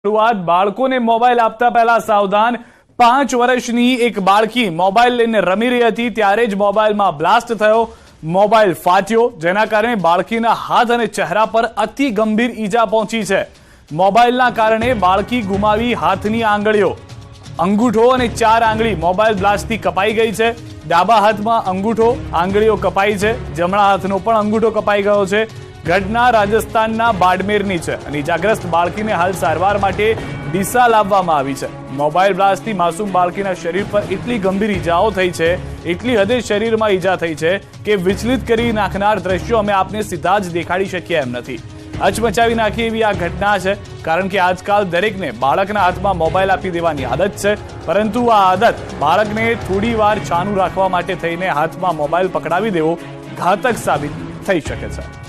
શરૂઆત બાળકોને મોબાઈલ આપતા પહેલા સાવધાન 5 વર્ષની એક બાળકી મોબાઈલ લઈને રમી રહી હતી ત્યારે જ મોબાઈલમાં બ્લાસ્ટ થયો મોબાઈલ ફાટ્યો જેના કારણે બાળકીના હાથ અને ચહેરા પર અતિ ગંભીર ઈજા પહોંચી છે મોબાઈલના કારણે બાળકી ગુમાવી હાથની આંગળીઓ અંગૂઠો અને 4 આંગળી મોબાઈલ બ્લાસ્ટથી કપાઈ ગઈ છે ડાબા હાથમાં અંગૂઠો આંગળીઓ કપાઈ છે જમણા હાથનો પણ અંગૂઠો કપાઈ ગયો છે ઘટના રાજસ્થાનના બાડમેરની છે અને ઈજાગ્રસ્ત બાળકીને હાલ સારવાર માટે ડીસા લાવવામાં આવી છે મોબાઈલ બ્લાસ્ટથી માસૂમ બાળકીના શરીર પર એટલી ગંભીર ઈજાઓ થઈ છે એટલી હદે શરીરમાં ઈજા થઈ છે કે વિચલિત કરી નાખનાર દ્રશ્યો અમે આપને સીધા જ દેખાડી શકીએ એમ નથી હચમચાવી નાખી એવી આ ઘટના છે કારણ કે આજકાલ દરેકને બાળકના હાથમાં મોબાઈલ આપી દેવાની આદત છે પરંતુ આ આદત બાળકને થોડી વાર છાનું રાખવા માટે થઈને હાથમાં મોબાઈલ પકડાવી દેવો ઘાતક સાબિત થઈ શકે છે।